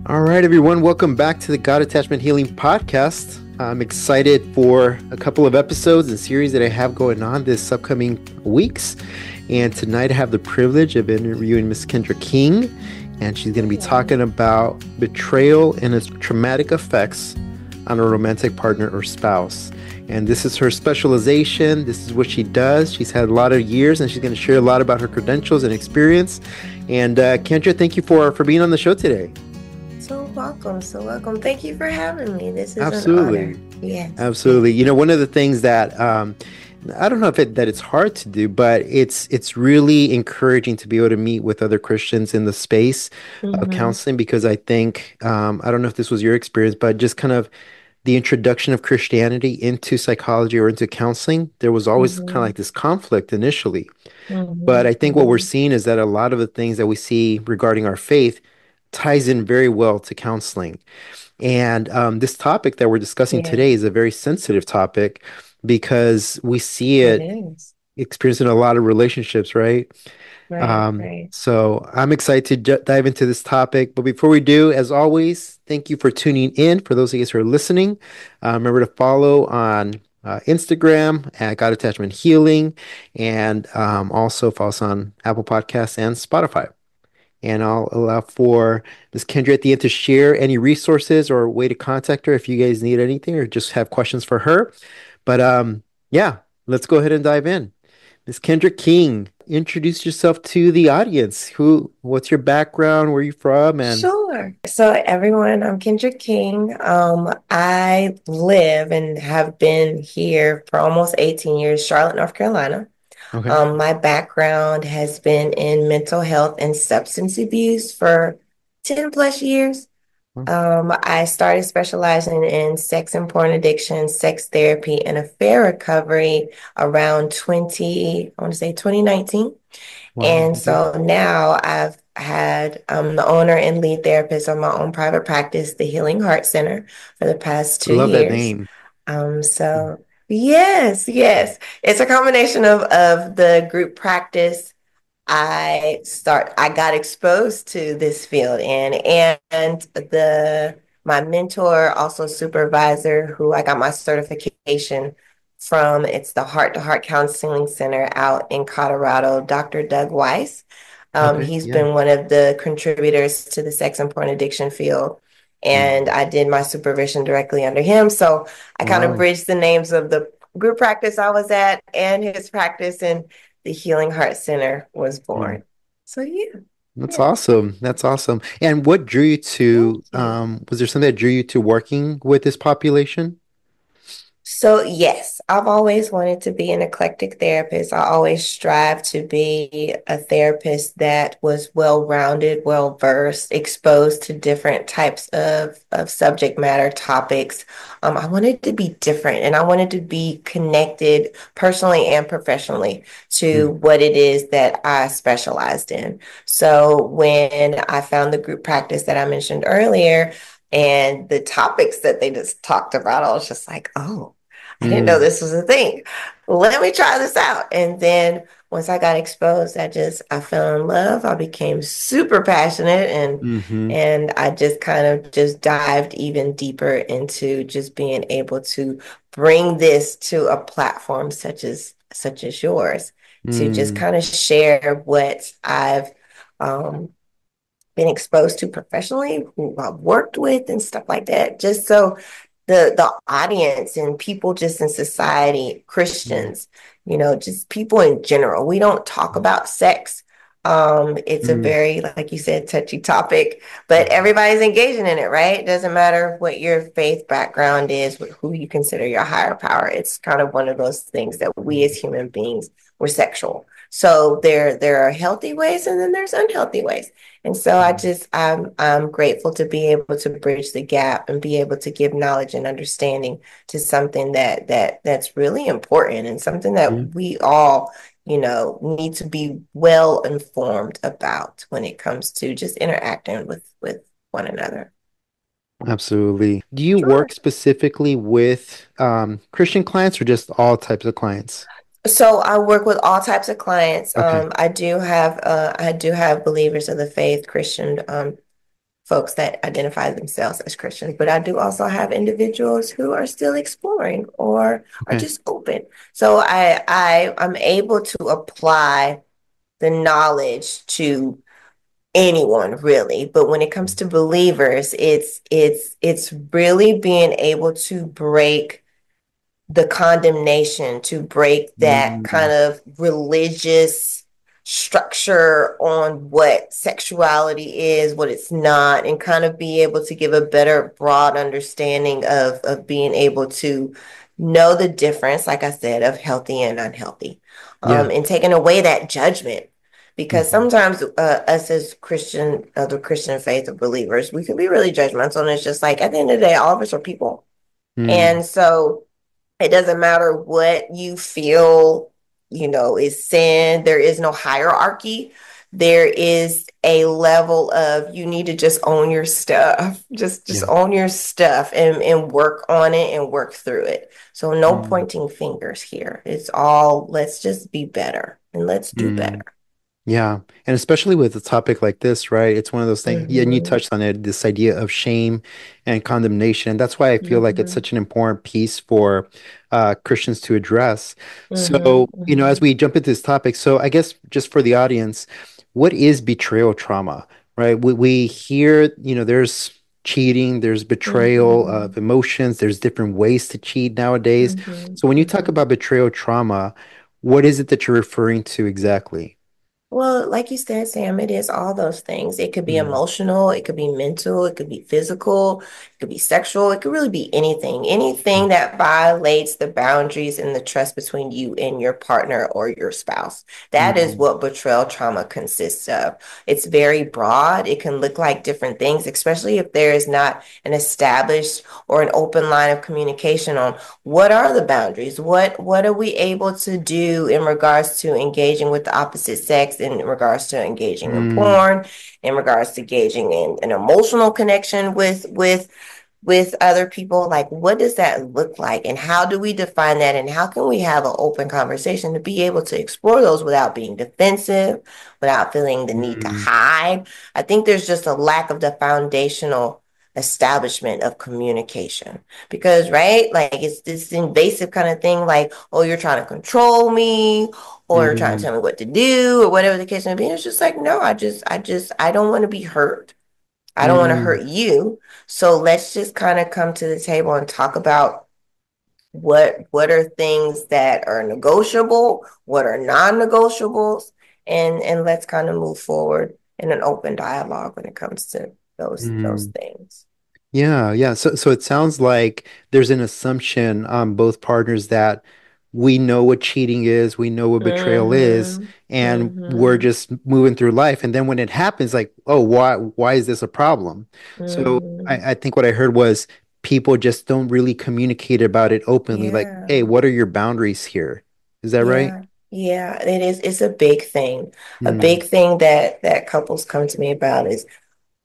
All right, everyone, welcome back to the God Attachment Healing Podcast. I'm excited for a couple of episodes and series that I have going on this upcoming weeks. And tonight I have the privilege of interviewing Miss Kendra King, and she's going to be talking about betrayal and its traumatic effects on a romantic partner or spouse. And this is her specialization. This is what she does. She's had a lot of years, and she's going to share a lot about her credentials and experience. And Kendra, thank you for being on the show today. So welcome. Thank you for having me. This is Absolutely. an honor. Yes. Absolutely. You know, one of the things that I don't know if that it's hard to do, but it's really encouraging to be able to meet with other Christians in the space of counseling, because I think I don't know if this was your experience, but just kind of the introduction of Christianity into psychology or into counseling, there was always kind of like this conflict initially. But I think what we're seeing is that a lot of the things that we see regarding our faith ties in very well to counseling. And this topic that we're discussing today is a very sensitive topic because we see it experienced in a lot of relationships, right? Right. So I'm excited to dive into this topic. But before we do, as always, thank you for tuning in. For those of you who are listening, remember to follow on Instagram at God Attachment Healing, and also follow us on Apple Podcasts and Spotify. And I'll allow for Ms. Kendra at the end to share any resources or way to contact her if you guys need anything or just have questions for her. But yeah, let's go ahead and dive in. Ms. Kendra King, introduce yourself to the audience. What's your background? Where are you from? And Sure. So everyone, I'm Kendra King. I live and have been here for almost 18 years, Charlotte, North Carolina. okay. My background has been in mental health and substance abuse for 10 plus years. I started specializing in sex and porn addiction, sex therapy, and affair recovery around 2019. Wow. And Okay. so now I've had the owner and lead therapist of my own private practice, the Healing Heart Center, for the past I 2 love that years. name. So yes, it's a combination of the group practice. I got exposed to this field and my mentor, also supervisor, who I got my certification from. It's the Heart to Heart Counseling Center out in Colorado, Dr. Doug Weiss. Okay. He's Yeah. been one of the contributors to the sex and porn addiction field. And I did my supervision directly under him. So I kind of Wow. bridged the names of the group practice I was at and his practice, and the Healing Heart Center was born. So That's awesome. That's awesome. And what drew you to, Thank you. was there something that drew you to working with this population? So, yes, I've always wanted to be an eclectic therapist. I always strive to be a therapist that was well-rounded, well-versed, exposed to different types of subject matter topics. I wanted to be different, and I wanted to be connected personally and professionally to what it is that I specialized in. So when I found the group practice that I mentioned earlier, and the topics that they just talked about, I was just like, oh, I didn't know this was a thing. Let me try this out. And then once I got exposed, I fell in love. I became super passionate, and I just kind of just dived even deeper into just being able to bring this to a platform such as yours, to just kind of share what I've been exposed to professionally, who I've worked with and stuff like that, just so the audience and people just in society, Christians, just people in general. We don't talk about sex. It's a very, like you said, touchy topic, but everybody's engaging in it, right? It doesn't matter what your faith background is, who you consider your higher power. It's kind of one of those things that we as human beings, we're sexual. So there are healthy ways, and then there's unhealthy ways. And so I'm grateful to be able to bridge the gap and be able to give knowledge and understanding to something that's really important, and something that we all, need to be well informed about when it comes to just interacting with one another. Absolutely. Do you Sure. work specifically with Christian clients or just all types of clients? So I work with all types of clients. Okay. I do have believers of the faith, Christian folks that identify themselves as Christians, but I do also have individuals who are still exploring or are Okay. just open. So I'm able to apply the knowledge to anyone really, but when it comes to believers, it's really being able to break the condemnation, to break that kind Mm, of religious structure on what sexuality is, what it's not, and kind of be able to give a better broad understanding of being able to know the difference, like I said, of healthy and unhealthy, yeah. and taking away that judgment. Because Hmm. sometimes us as Christian, other Christian faith or believers, we can be really judgmental. And it's just like at the end of the day, all of us are people. Mm, And so it doesn't matter what you feel, is sin. There is no hierarchy. There is a level of you need to just own your stuff. Just yeah. own your stuff and work on it and work through it. So no Mm, pointing fingers here. It's all let's just be better and let's do better. mm. Yeah, and especially with a topic like this, right? It's one of those things, yeah, and you Mm-hmm. touched on it, this idea of shame and condemnation. And that's why I feel like it's Mm-hmm. such an important piece for Christians to address. Mm-hmm. So, as Mm-hmm. we jump into this topic, so I guess just for the audience, what is betrayal trauma, right? We hear, there's cheating, there's betrayal Mm-hmm. of emotions, there's different ways to cheat nowadays. Mm-hmm. So when you talk Mm-hmm. about betrayal trauma, what is it that you're referring to exactly? Well, like you said, Sam, it is all those things. It could be Mm. emotional, it could be mental, it could be physical, it could be sexual, it could really be anything. Anything that violates the boundaries and the trust between you and your partner or your spouse. That is Mm, what betrayal trauma consists of. It's very broad. It can look like different things, especially if there is not an established or an open line of communication on what are the boundaries? What are we able to do in regards to engaging with the opposite sex, in regards to engaging in mm, porn, in regards to engaging in an emotional connection with other people? Like, what does that look like? And how do we define that? And how can we have an open conversation to be able to explore those without being defensive, without feeling the need to mm, hide? I think there's just a lack of the foundational establishment of communication because right, like it's this invasive kind of thing, like, oh, you're trying to control me or you're trying to mm, tell me what to do or whatever the case may be. It's just like, no, I don't want to be hurt. I don't want to mm, hurt you. So let's just kind of come to the table and talk about what are things that are negotiable, what are non-negotiables, and let's kind of move forward in an open dialogue when it comes to those mm. things. Yeah, yeah. So it sounds like there's an assumption on both partners that we know what cheating is, we know what betrayal is, Mm-hmm. and we're Mm-hmm. just moving through life. And then when it happens, like, oh, why is this a problem? So Mm-hmm. I think what I heard was people just don't really communicate about it openly, like, hey, Yeah. what are your boundaries here? Is that right? Yeah. Yeah. It is. It's a big thing. A Mm, big thing that couples come to me about is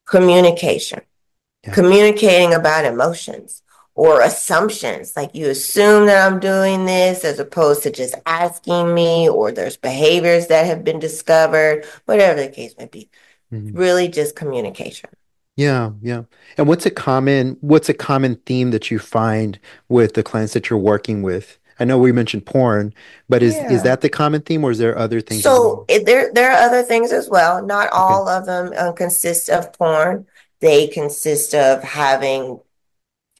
communication. yeah. Communicating about emotions or assumptions. Like you assume that I'm doing this as opposed to just asking me, or there's behaviors that have been discovered, whatever the case may be. Mm. Really just communication. Yeah, yeah. And what's a common theme that you find with the clients that you're working with? I know we mentioned porn, but is Yeah. that the common theme or is there other things as So well? there are other things as well. Not Okay. all of them consist of porn. They consist of having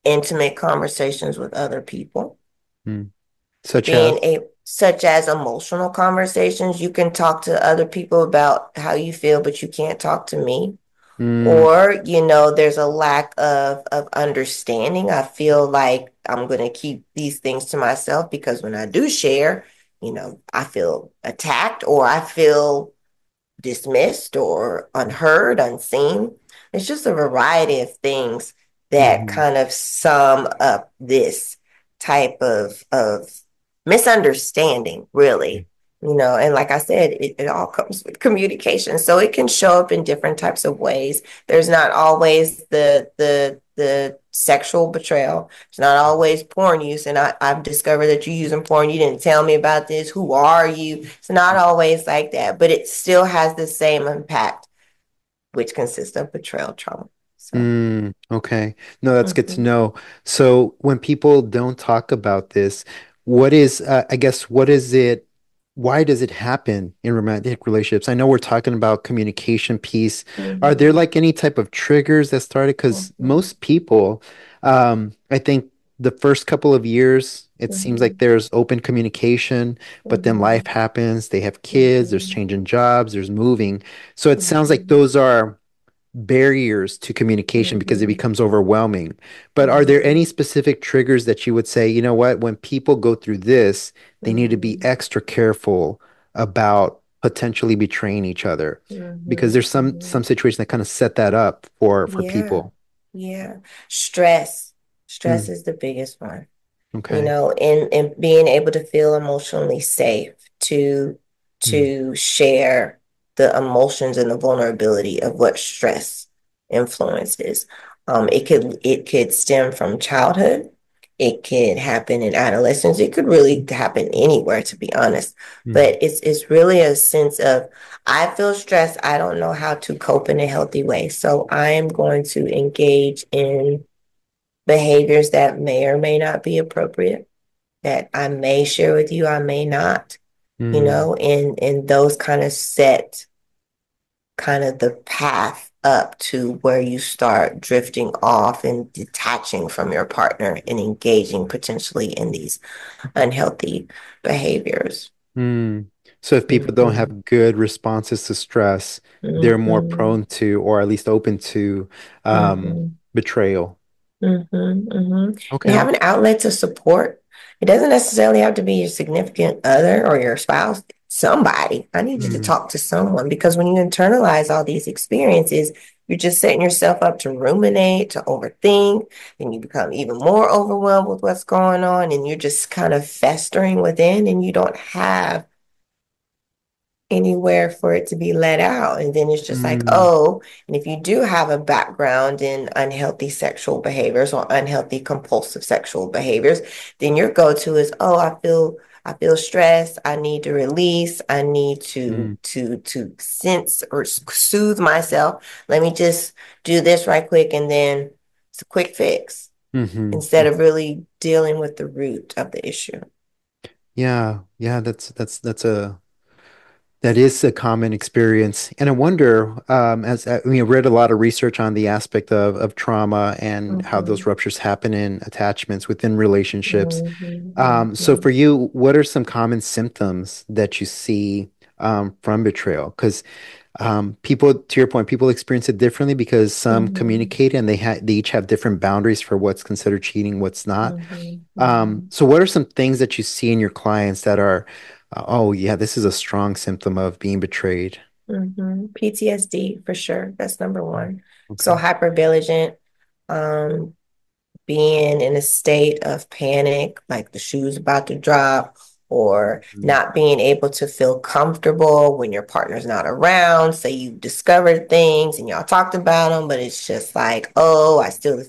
intimate conversations with other people, Mm. Such being as? a such as emotional conversations. You can talk to other people about how you feel, but you can't talk to me. Mm, Or, there's a lack of understanding. I feel like I'm going to keep these things to myself because when I do share, I feel attacked or I feel dismissed or unheard, unseen. It's just a variety of things that mhm, kind of sum up this type of misunderstanding, really. And like I said, it all comes with communication. So it can show up in different types of ways. There's not always the sexual betrayal. It's not always porn use. And I've discovered that you're using porn. You didn't tell me about this. Who are you? It's not always like that, but it still has the same impact, which consists of betrayal trauma. So, Okay. No, that's good to mhm, know. So when people don't talk about this, what is, I guess, what is it? Why does it happen in romantic relationships? I know we're talking about communication piece. Are there mhm, like any type of triggers that started? Because mhm, most people, I think the first couple of years, it seems like mhm, there's open communication, but then life mhm, happens. They have kids, there's mhm, changing jobs, there's moving. So it sounds like mhm, those are barriers to communication because it mhm, becomes overwhelming. But are there mhm, any specific triggers that you would say, you know what, when people go through this, they need to be mhm, extra careful about potentially betraying each other? Because mhm, there's some mhm. situations that kind of set that up for Yeah, people. yeah. Stress. Stress Mm, is the biggest one. okay. And being able to feel emotionally safe to Mm, to share the emotions and the vulnerability of what stress influences. It could stem from childhood. It could happen in adolescence. It could really happen anywhere, to be honest. mm, But it's really a sense of I feel stressed. I don't know how to cope in a healthy way. So I am going to engage in behaviors that may or may not be appropriate, that I may share with you, I may not, mm, and those kind of set kind of the path up to where you start drifting off and detaching from your partner and engaging potentially in these unhealthy behaviors. mm. So if people don't Mm-hmm. have good responses to stress, they're more Mm-hmm. prone to, or at least open to, Mm-hmm. betrayal. Mm-hmm, mm-hmm. And Okay. have an outlet to support. It doesn't necessarily have to be your significant other or your spouse. Somebody. I need you to Mm, talk to someone because when you internalize all these experiences, you're just setting yourself up to ruminate, to overthink, and you become even more overwhelmed with what's going on, and you're just kind of festering within, and you don't have anywhere for it to be let out. And then it's just like, mm, oh, and if you do have a background in unhealthy sexual behaviors or unhealthy compulsive sexual behaviors, then your go-to is, oh, I feel stressed. I need to release. I need to mm. to sense or soothe myself. Let me just do this right quick and then it's a quick fix Hmm. instead of really dealing with the root of the issue. Yeah, yeah, that is a common experience. And I wonder, as I mean, I read a lot of research on the aspect of trauma and how those Mhm, ruptures happen in attachments within relationships. mhm, So mhm, for you, what are some common symptoms that you see from betrayal? Because people, to your point, people experience it differently because some mhm. communicate and they each have different boundaries for what's considered cheating, what's not. Mhm, mhm, So what are some things that you see in your clients that are, oh yeah, this is a strong symptom of being betrayed? mhm. PTSD for sure. That's number Mm. one. So Okay. hypervigilant, um, being in a state of panic, like the shoe's about to drop, or Mm, not being able to feel comfortable when your partner's not around. Say you've discovered things and y'all talked about them, but it's just like, oh, I still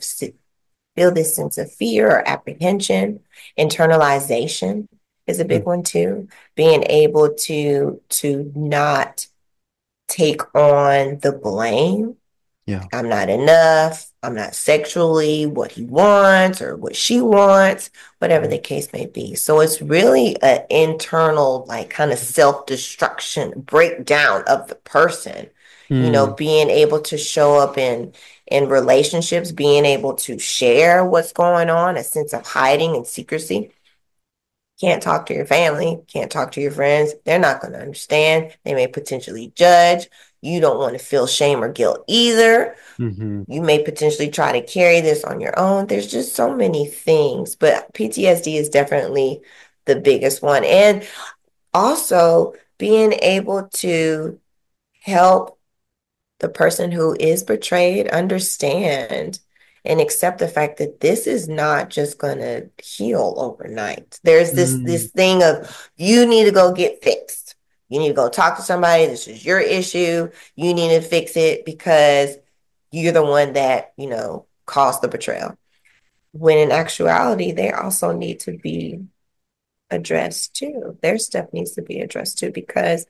feel this sense of fear or apprehension. Internalization is a big mm, one too. Being able to not take on the blame. yeah. I'm not enough. I'm not sexually what he wants or what she wants, whatever Mm, the case may be. So it's really an internal, like kind of self-destruction, breakdown of the person. mm, Being able to show up in relationships, being able to share what's going on, a sense of hiding and secrecy. Can't talk to your family, can't talk to your friends. They're not going to understand. They may potentially judge. You don't want to feel shame or guilt either. mhm, You may potentially try to carry this on your own. There's just so many things, but PTSD is definitely the biggest one. And also being able to help the person who is betrayed understand and accept the fact that this is not just going to heal overnight. There's this mm, thing of you need to go get fixed. You need to go talk to somebody. This is your issue. You need to fix it because you're the one that, caused the betrayal. when in actuality, they also need to be addressed too. Their stuff needs to be addressed too, because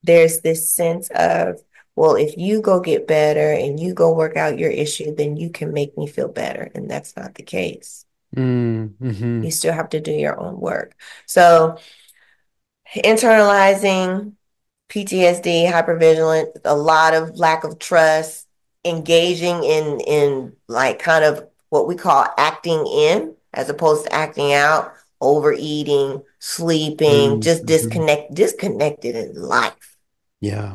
there's this sense of, well, if you go get better and you go work out your issue, then you can make me feel better. And that's not the case. Mm-hmm. You still have to do your own work. So internalizing PTSD, hypervigilant, a lot of lack of trust, engaging in like kind of what we call acting in as opposed to acting out, overeating, sleeping, just Mm-hmm. disconnected in life. Yeah.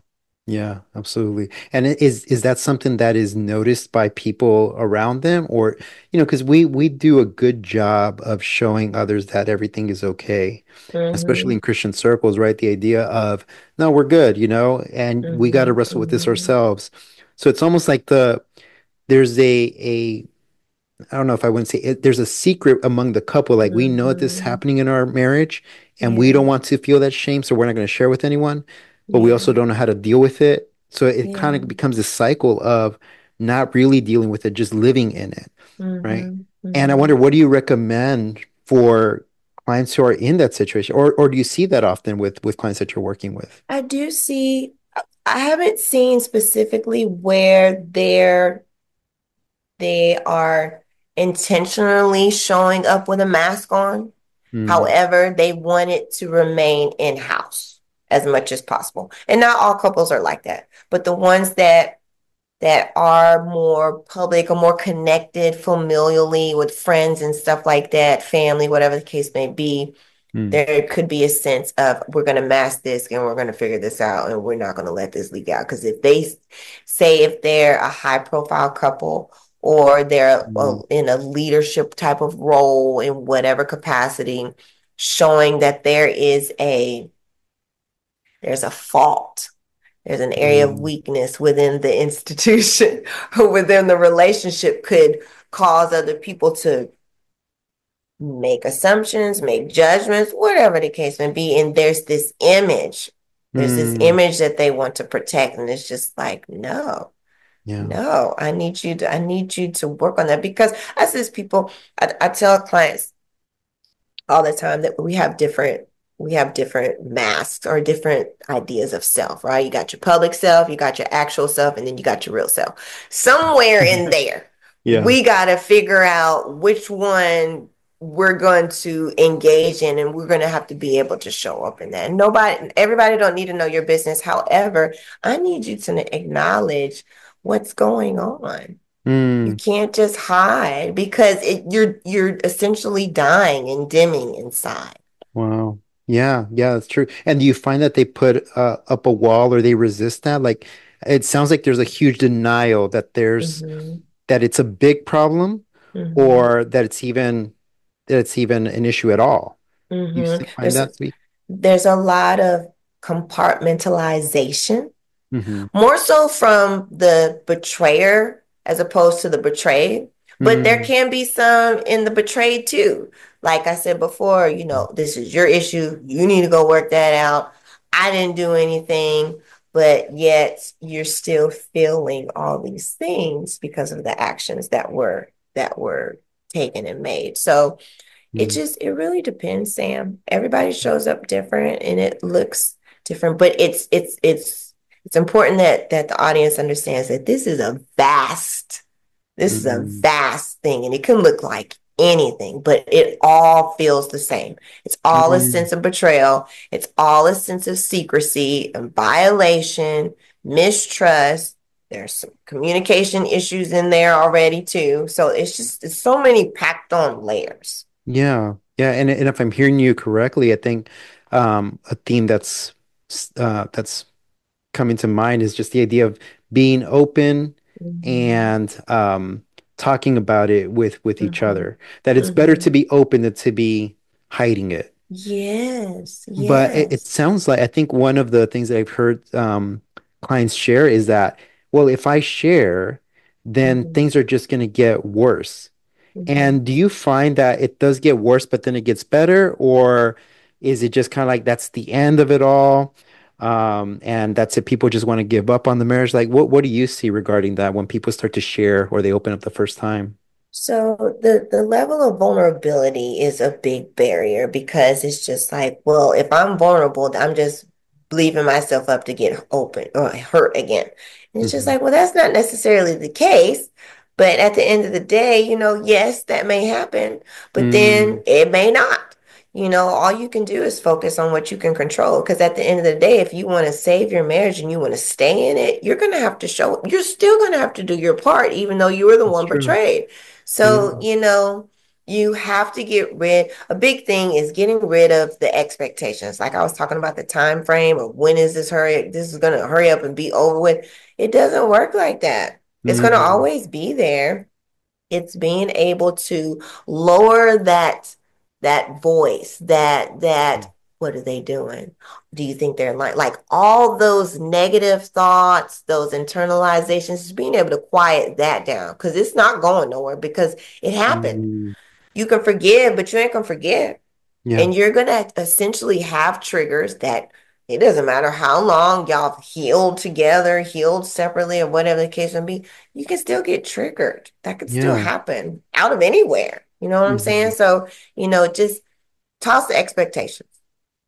Yeah, absolutely. And is that something that is noticed by people around them, or because we do a good job of showing others that everything is okay, especially Mm-hmm, in Christian circles, right? The idea of, no, we're good, and we got to mm-hmm, wrestle with this mm-hmm. ourselves. So it's almost like there's a I don't know if I wouldn't say it, there's a secret among the couple. Like, we know that this is Mm-hmm. happening in our marriage and we Yeah, don't want to feel that shame. So we're not going to share with anyone, but we also yeah, don't know how to deal with it. So it kind yeah. of becomes this cycle of not really dealing with it, just living in it. Right. Mm-hmm, And I mm-hmm. wonder, what do you recommend for clients who are in that situation? Or do you see that often with clients that you're working with? I do see, I haven't seen specifically where they are intentionally showing up with a mask on. Mm, However, they want it to remain in-house as much as possible. And not all couples are like that, but the ones that are more public or more connected familially with friends and stuff like that, family, whatever the case may be, mm, there could be a sense of, we're going to mask this and we're going to figure this out and we're not going to let this leak out. Because if they say, if they're a high profile couple or they're mm, in a leadership type of role in whatever capacity, showing that there's a fault, there's an area of mm, weakness within the institution or within the relationship, could cause other people to make assumptions, make judgments, whatever the case may be. And there's this mm. image that they want to protect. And it's just like, no, Yeah. no, I need you to work on that. Because as these people, I tell clients all the time that we have different masks or different ideas of self, right? You got your public self, you got your actual self, and then you got your real self. Somewhere in there, Yeah. we got to figure out which one we're going to engage in, and we're going to have to be able to show up in that. Everybody don't need to know your business. However, I need you to acknowledge what's going on. You Mm. can't just hide, because you're essentially dying and dimming inside. Wow. Yeah, yeah, that's true. And do you find that they put up a wall, or they resist that? Like, it sounds like there's a huge denial Mm-hmm. that it's a big problem, Mm-hmm. or that it's even an issue at all. Do you Mm-hmm. find There's that to be? there's a lot of compartmentalization, Mm-hmm. more so from the betrayer as opposed to the betrayed. But there Mm-hmm. can be some in the betrayed too. Like I said before, this is your issue. You need to go work that out. I didn't do anything, but yet you're still feeling all these things because of the actions that were taken and made. So it really depends, Sam. Everybody shows up different and it looks different, but it's important that the audience understands that this is a Mm-hmm. vast thing, and it can look like anything, but it all feels the same. It's all a Mm-hmm. sense of betrayal. It's all a sense of secrecy and violation, mistrust. There's some communication issues in there already too. So it's so many packed on layers. Yeah, yeah, and if I'm hearing you correctly, I think a theme that's coming to mind is just the idea of being open Mm-hmm. and talking about it with each Mm-hmm. other. That it's better to Mm-hmm. be open than to be hiding it. Yes, But it yes. sounds like, I think one of the things that I've heard clients share is that, well, if I share, then Mm-hmm. things are just going to get worse. Mm-hmm. And do you find that it does get worse, but then it gets better? Or is it just kind of like that's the end of it all? And that's it. People just want to give up on the marriage. Like, what do you see regarding that when people start to share or they open up the first time? So the level of vulnerability is a big barrier because it's just like, well, if I'm vulnerable, I'm just leaving myself up to get open or hurt again. And it's just Hmm. like, well, that's not necessarily the case. But at the end of the day, yes, that may happen, but then Mm, it may not. All you can do is focus on what you can control. Because at the end of the day, if you want to save your marriage and you want to stay in it, you're still going to have to do your part, even though you were the that's one true. betrayed. So, Yeah. you have to a big thing is getting rid of the expectations. Like I was talking about the time frame of when is this is going to hurry up and be over with. It doesn't work like that. It's going to Mm, always be there. It's being able to lower that voice, that what are they doing? Do you think they're lying? Like all those negative thoughts, those internalizations, just being able to quiet that down because it's not going nowhere because it happened. mm, You can forgive, but you ain't gonna forget. yeah. And you're gonna essentially have triggers that it doesn't matter how long y'all healed together, healed separately, or whatever the case may be, you can still get triggered. That could still Yeah. happen out of anywhere. You know what I'm saying? Hmm. So, just toss the expectations.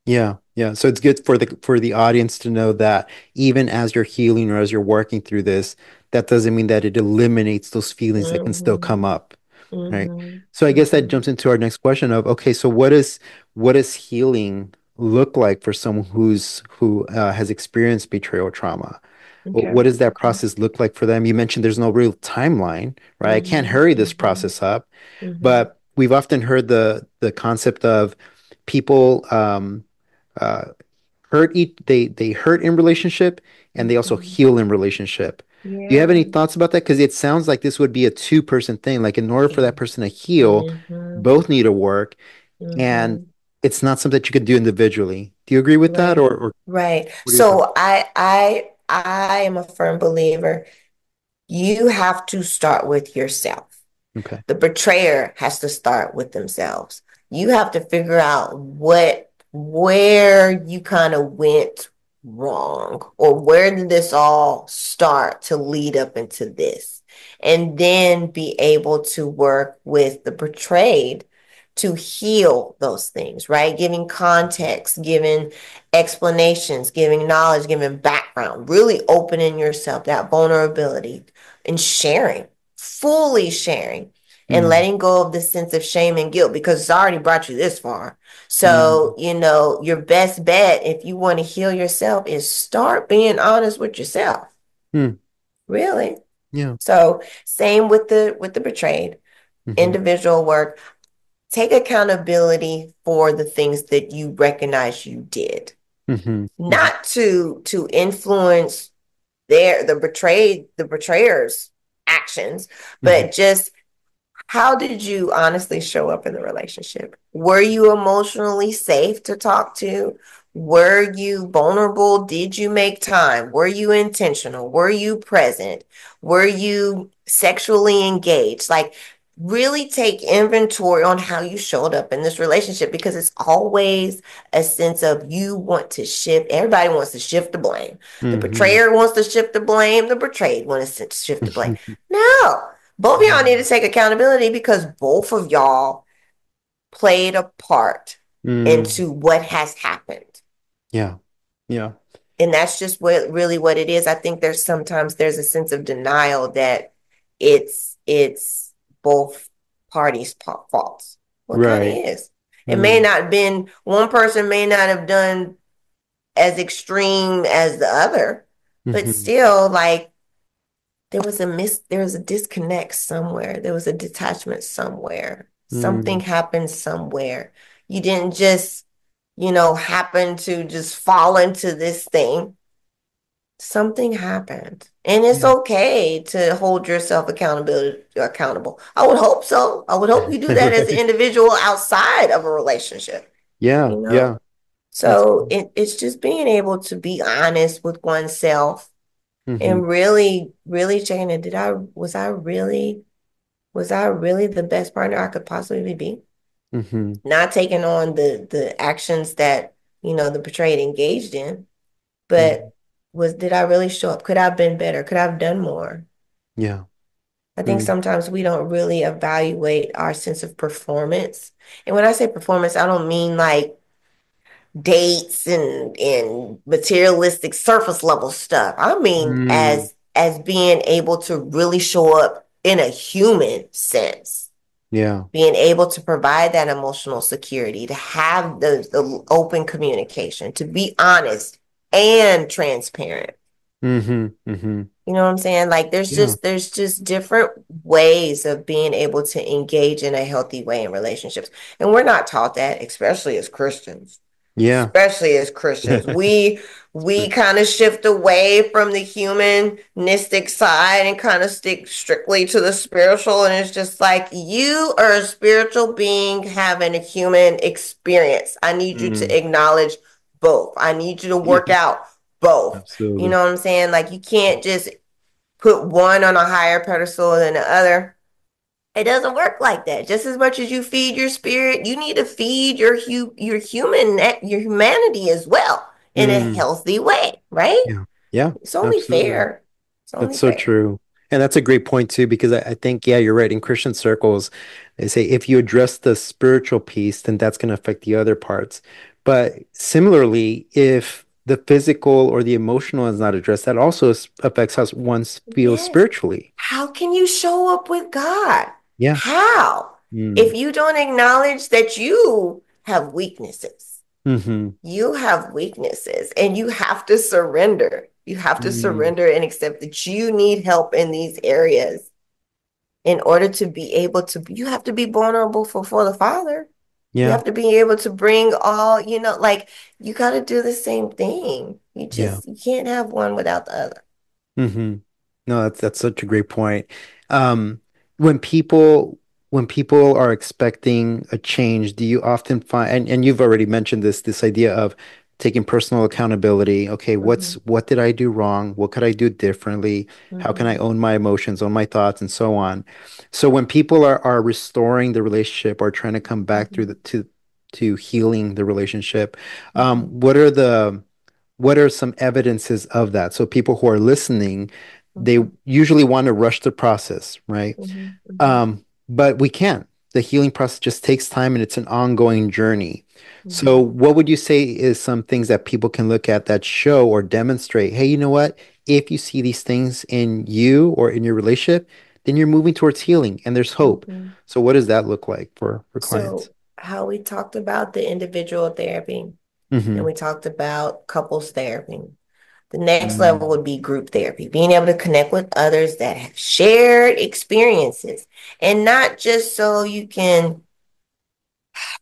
Yeah, yeah. So it's good for the audience to know that even as you're healing or as you're working through this, that doesn't mean that it eliminates those feelings that can still come Mm-hmm. up, right? Mm-hmm. So I guess that Mm-hmm. jumps into our next question of, okay, so what does healing look like for someone who has experienced betrayal trauma? What Okay. does that Okay. process look like for them? You mentioned there's no real timeline, right? I can't Mm-hmm. hurry this Mm-hmm. process up, Mm-hmm. but we've often heard the concept of people uh, they hurt in relationship and they also Mm-hmm. heal in relationship. Do you have Yeah. any thoughts about that? Because it sounds like this would be a two-person thing. Like in order for that person to heal, Mm-hmm. both need to work, and Mm-hmm. it's not something that you could do individually. Do you agree with that, Right. or Right. what are your thoughts? So I am a firm believer. You have to start with yourself. Okay. The betrayer has to start with themselves. You have to figure out where you kind of went wrong or where did this all start to lead up into this, and then be able to work with the betrayed to heal those things, right? Giving context, giving explanations, giving knowledge, giving background, really opening yourself, that vulnerability, and sharing, fully sharing, and Mm, letting go of the sense of shame and guilt because it's already brought you this far. mm, So, your best bet if you want to heal yourself is start being honest with yourself. mm, Really. yeah. So, same with the betrayed Hmm. individual work. Take accountability for the things that you recognize you did. Hmm. Hmm. Not to influence the betrayer's actions, Hmm. but just how did you honestly show up in the relationship? Were you emotionally safe to talk to? Were you vulnerable? Did you make time? Were you intentional? Were you present? Were you sexually engaged? Like, really take inventory on how you showed up in this relationship because it's always a sense of you want to shift. Everybody wants to shift the blame. The Hmm. betrayer wants to shift the blame. The betrayed wants to shift the blame. No, both of y'all need to take accountability because both of y'all played a part Mm, into what has happened. yeah. Yeah. And that's just what it is. I think there's a sense of denial that it's both parties' faults. What kind of Right. is? It may Mm, not have been one person may not have done as extreme as the other, but hmm. still, like, there was a disconnect somewhere. There was a detachment somewhere. Something Mm, happened somewhere. You didn't just, happen to just fall into this thing. Something happened. And it's yeah. okay to hold yourself accountable. I would hope so. I would hope you do that as an Right. individual outside of a relationship, Yeah. you know? Yeah. That's So it's just being able to be honest with oneself hmm. and really, really checking it. Was I really the best partner I could possibly be? Hmm. Not taking on the actions that, the betrayed engaged in, Mm, but did I really show up? Could I have been better? Could I have done more? yeah. I think Mm. sometimes we don't really evaluate our sense of performance. And when I say performance, I don't mean like dates and materialistic surface level stuff. I mean Mm. as being able to really show up in a human sense, Yeah. being able to provide that emotional security, to have the open communication, to be honest and transparent. Mm-hmm. Mm-hmm. You know what I'm saying? Like Yeah. there's just different ways of being able to engage in a healthy way in relationships. And we're not taught that, especially as Christians. Yeah. Especially as Christians. We kind of shift away from the humanistic side and kind of stick strictly to the spiritual. And it's just like, you are a spiritual being having a human experience. I need you Mm. to acknowledge both. I need you to work Yeah. out both. You Absolutely. know what I'm saying? Like, you can't just put one on a higher pedestal than the other. It doesn't work like that. Just as much as you feed your spirit, you need to feed your humanity as well in a Mm. healthy way, right? Yeah. Yeah. It's only Absolutely. fair. It's That's only so fair. true. And that's a great point too, because I think, yeah, you're right. In Christian circles, they say if you address the spiritual piece, then that's going to affect the other parts. But similarly, if the physical or the emotional is not addressed, that also affects how one feels Yes. spiritually. How can you show up with God? Yeah. How? Mm. If you don't acknowledge that you have weaknesses. Mm-hmm. You have weaknesses and you have to surrender. You have to Mm. surrender and accept that you need help in these areas in order to be able to, you have to be vulnerable for the Father. You Yeah. have to be able to bring all, like you got to do the same thing. Yeah. You can't have one without the other. Mm-hmm. No, that's such a great point. Um, when people when people are expecting a change, do you often find, and you've already mentioned this idea of taking personal accountability. Okay, Mm-hmm, what did I do wrong? What could I do differently? How can I mm-hmm, own my emotions, own my thoughts, and so on? So when people are restoring the relationship or trying to come back through mm-hmm, to healing the relationship, mm-hmm, what are some evidences of that? So people who are listening, they mm-hmm, usually want to rush the process, right? mm-hmm, mm-hmm, But we can't. The healing process just takes time and it's an ongoing journey. So, mm-hmm, what would you say is some things that people can look at that show or demonstrate, hey, you know what? If you see these things in you or in your relationship, then you're moving towards healing and there's hope. mm-hmm. So, what does that look like for clients? So, how we talked about the individual therapy and Mm-hmm. we talked about couples therapy. The next level Mm. would be group therapy, being able to connect with others that have shared experiences and not just so you can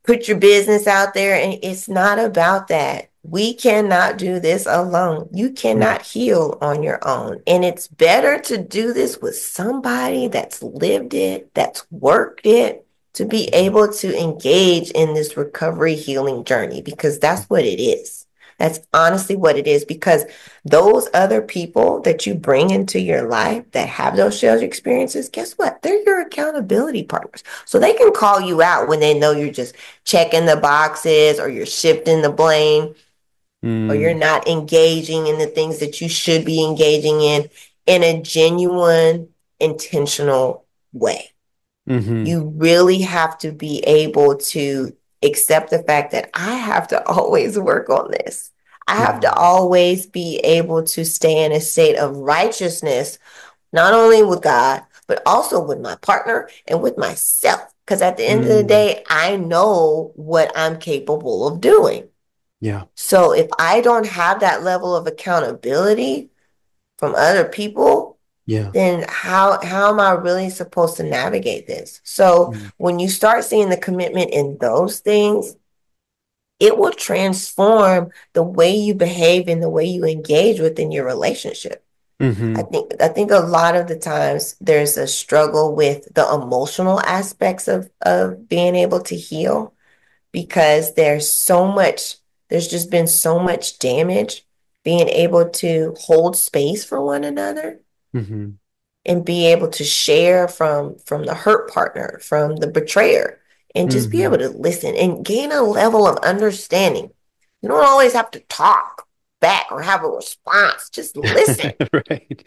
put your business out there. And it's not about that. We cannot do this alone. You Mm. cannot heal on your own. And it's better to do this with somebody that's lived it, that's worked it, to be able to engage in this recovery healing journey because that's what it is. That's honestly what it is because those other people that you bring into your life that have those shared experiences, guess what? They're your accountability partners. So they can call you out when they know you're just checking the boxes or you're shifting the blame or you're Mm. not engaging in the things that you should be engaging in a genuine, intentional way. Mm-hmm. You really have to be able to accept the fact that I have to always work on this. I have to Mm. always be able to stay in a state of righteousness, not only with God, but also with my partner and with myself. Because at the end of the Mm. day, I know what I'm capable of doing. Yeah. So if I don't have that level of accountability from other people, Yeah. then how am I really supposed to navigate this? So Mm. when you start seeing the commitment in those things, it will transform the way you behave and the way you engage within your relationship. I Mm-hmm. think I think a lot of the times there's a struggle with the emotional aspects of being able to heal because there's just been so much damage being able to hold space for one another Mm-hmm. and be able to share from the hurt partner, from the betrayer, and just be able Mm-hmm. to listen and gain a level of understanding. You don't always have to talk back or have a response. Just listen. Right.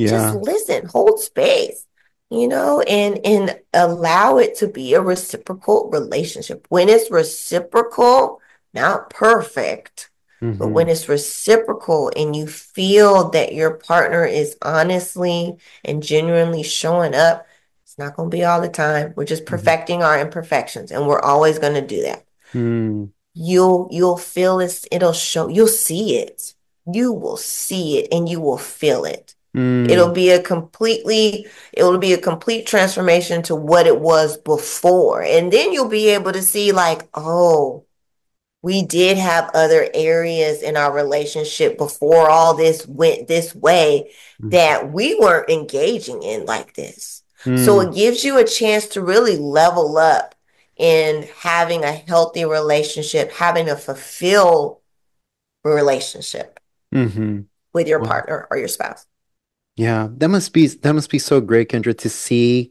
Just Yeah. listen, hold space. and allow it to be a reciprocal relationship. When it's reciprocal, not perfect, but Mm-hmm. when it's reciprocal and you feel that your partner is honestly and genuinely showing up, it's not going to be all the time. We're just Mm-hmm. perfecting our imperfections, and we're always going to do that. Mm-hmm. You'll feel it, it'll show, you'll see it. You will see it and you will feel it. It'll be a complete transformation to what it was before. And then you'll be able to see like, oh, we did have other areas in our relationship before all this went this way that we weren't engaging in like this. So Mm-hmm. it gives you a chance to really level up in having a healthy relationship, having a fulfilled relationship Mm-hmm. with your Wow. partner or your spouse. Yeah, that must be so great, Kendra, to see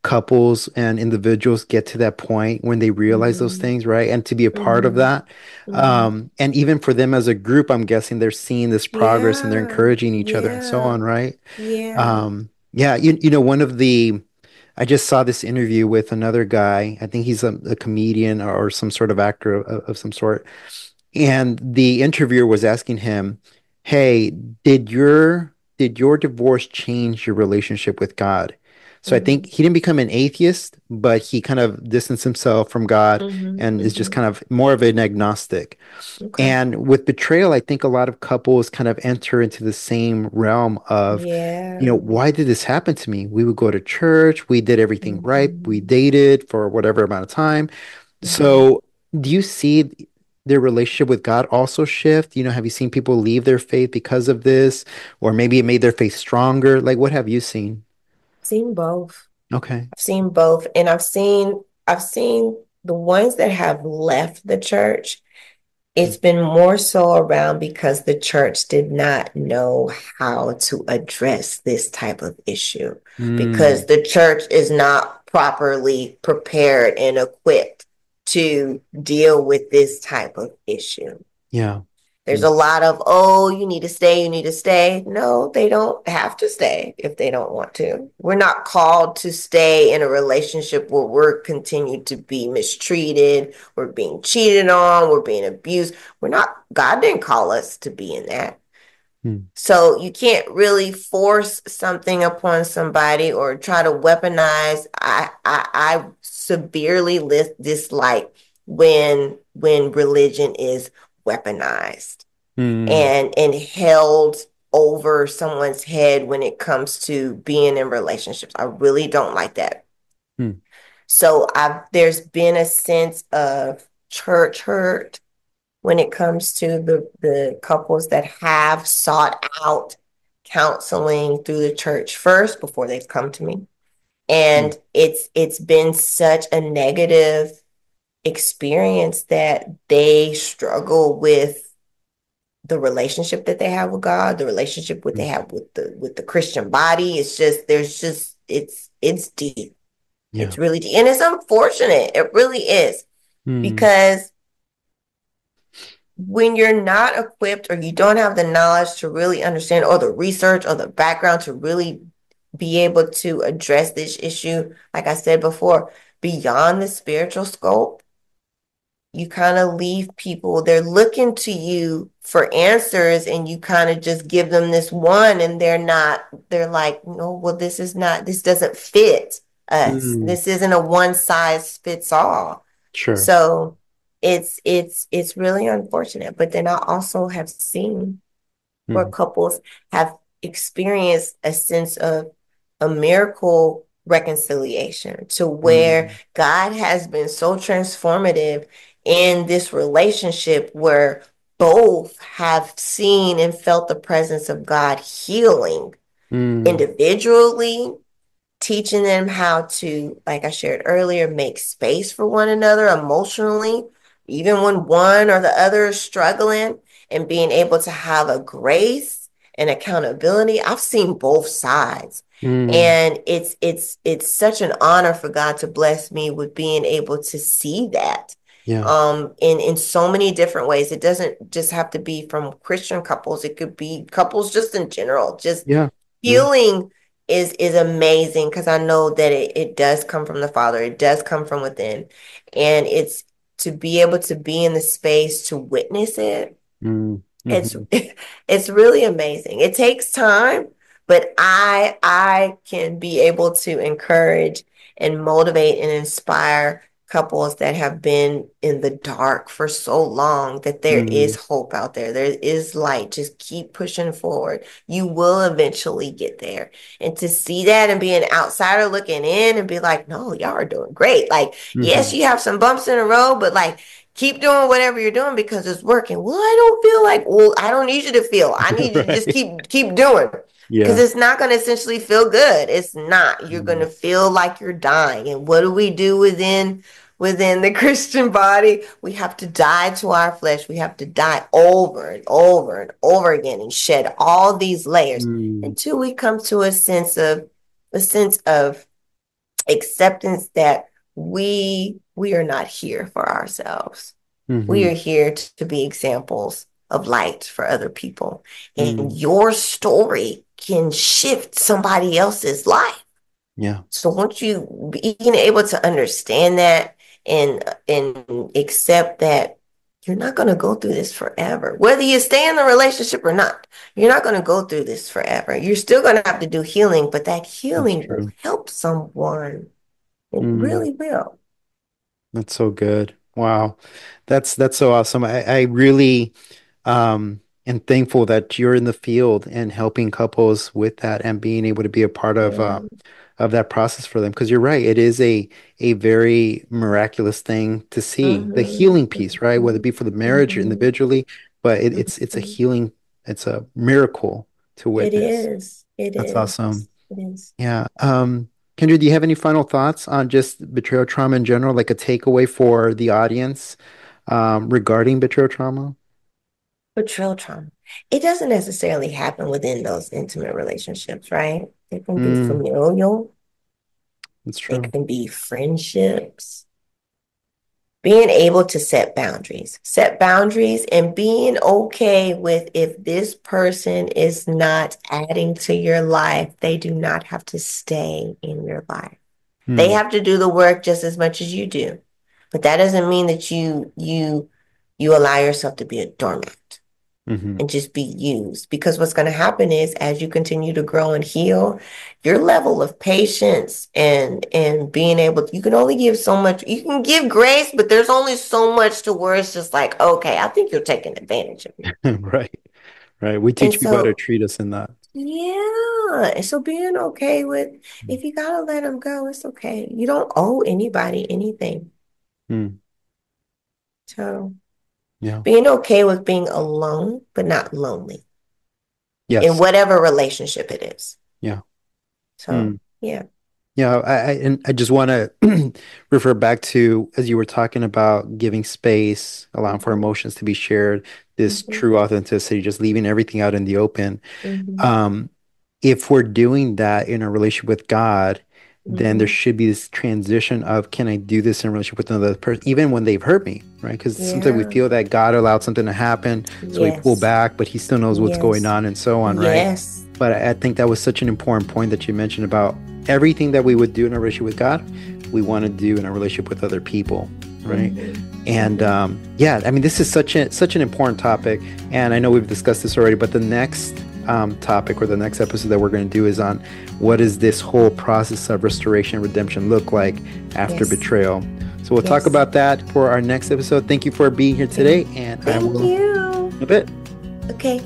couples and individuals get to that point when they realize those Mm-hmm. things, right? And to be a part of Mm-hmm. that. Mm-hmm. And even for them as a group, I'm guessing they're seeing this progress and they're Yeah, encouraging each other and so yeah, on, right? yeah. Yeah, one of the I just saw this interview with another guy. I think he's a comedian or some sort of actor of some sort. And the interviewer was asking him, "Hey, did your divorce change your relationship with God?" So I think Mm-hmm. he didn't become an atheist, but he kind of distanced himself from God Mm-hmm. and is just Mm-hmm. kind of more of an agnostic. Okay. And with betrayal, I think a lot of couples kind of enter into the same realm of, Yeah. why did this happen to me? We would go to church, we did everything right, we Mm-hmm. dated for whatever amount of time. Mm-hmm. So, do you see their relationship with God also shift? Have you seen people leave their faith because of this, or maybe it made their faith stronger? Like, what have you seen? Seen both. Okay. I've seen both, and I've seen the ones that have left the church. It's been more so around because the church did not know how to address this type of issue Mm, because the church is not properly prepared and equipped to deal with this type of issue. yeah. There's Mm, a lot of, oh, you need to stay, you need to stay. No, they don't have to stay if they don't want to. We're not called to stay in a relationship where we're continued to be mistreated, we're being cheated on, we're being abused. We're not, God didn't call us to be in that. mm, So you can't really force something upon somebody or try to weaponize. I severely dislike when religion is weaponized mm, and held over someone's head when it comes to being in relationships. I really don't like that. mm, So I've there's been a sense of church hurt when it comes to the couples that have sought out counseling through the church first before they've come to me. mm, And it's been such a negative experience that they struggle with the relationship that they have with God, the relationship what they mm. have with the Christian body. It's just there's just it's deep. Yeah. It's really deep. And it's unfortunate. It really is. Mm, Because when you're not equipped or you don't have the knowledge to really understand or the research or the background to really be able to address this issue, like I said before, beyond the spiritual scope, you kind of leave people, they're looking to you for answers and you kind of just give them this one and they're like, no, well, this doesn't fit us. mm. This isn't a one size fits all. Sure. So it's really unfortunate. But then I also have seen where Mm, couples have experienced a sense of a miracle reconciliation to where mm, God has been so transformative in this relationship where both have seen and felt the presence of God healing mm, individually, teaching them how to, like I shared earlier, make space for one another emotionally, even when one or the other is struggling, and being able to have a grace and accountability. I've seen both sides. mm. And it's such an honor for God to bless me with being able to see that Yeah. in so many different ways. It doesn't just have to be from Christian couples. It could be couples just in general, just Yeah. Yeah. healing is amazing because I know that it does come from the Father. It does come from within. And it's to be able to be in the space to witness it. Mm, It's hmm. it's really amazing. It takes time, but I can be able to encourage and motivate and inspire couples that have been in the dark for so long that there Mm, is hope out there. There is light. Just keep pushing forward. You will eventually get there. And to see that and be an outsider looking in and be like, no, y'all are doing great. Like, yes, hmm. you have some bumps in the road, but like keep doing whatever you're doing because it's working. Well, I don't feel like, well, I don't need you to feel. I need you to just Right. keep doing. Because Yeah. it's not going to essentially feel good. It's not. You're going Mm, to feel like you're dying. And what do we do within the Christian body? We have to die to our flesh. We have to die over and over and over again and shed all these layers mm, until we come to a sense of acceptance that we are not here for ourselves. We hmm. are here to be examples of light for other people. And Mm, your story can shift somebody else's life. yeah. So once you being able to understand that and accept that you're not going to go through this forever. Whether you stay in the relationship or not, you're not going to go through this forever. You're still going to have to do healing, but that That's healing will true. help someone. It Mm, really will. that's so good. Wow. That's so awesome. I really am thankful that you're in the field and helping couples with that and being able to be a part Yeah. of that process for them. Because you're right, it is a very miraculous thing to see. The Mm-hmm. healing piece, right? Whether it be for the marriage or Mm-hmm. individually, but it's a Mm-hmm. healing, it's a miracle to It witness. is. It That's is. awesome. It is. Yeah. Kendra, do you have any final thoughts on just betrayal trauma in general, like a takeaway for the audience regarding betrayal trauma? Betrayal trauma. It doesn't necessarily happen within those intimate relationships, right? It can be Mm, familial, that's it true. can be friendships. Being able to set boundaries and being okay with if this person is not adding to your life, they do not have to stay in your life. They Mm, have to do the work just as much as you do. But that doesn't mean that you allow yourself to be a doormat hmm. and just be used. Because what's going to happen is as you continue to grow and heal, your level of patience and being able to, you can only give so much. You can give grace, but there's only so much to where it's just like, okay, I think you're taking advantage of me. Right. Right. We And teach people how to so, treat us in that. yeah. And so being okay with if you gotta let them go, it's okay. You don't owe anybody anything. Mm, So yeah. being okay with being alone, but not lonely in Yes. whatever relationship it is. Yeah. So Mm. yeah. Yeah. And I just want to refer back to as you were talking about giving space, allowing for Mhm, emotions to be shared, this mhm, true authenticity, just leaving everything out in the open. mhm, Um, if we're doing that in a relationship with God, then there mhm. should be this transition of can I do this in a relationship with another person, even when they've hurt me, right? Because sometimes we Yeah. feel that God allowed something to happen, so we pull Yes. back, but He still knows what's going Yes. on and so on, right? Yes. But I think that was such an important point that you mentioned about everything that we would do in a relationship with God, we want to do in a relationship with other people, right? Mhm, And mhm. yeah, I mean, this is such an important topic, and I know we've discussed this already, but the next topic or the next episode that we're going to do is on what does this whole process of restoration and redemption look like after Yes. betrayal. So we'll talk Yes. about that for our next episode. Thank you for being here Okay. today, and I Thank will you. in a bit. Okay.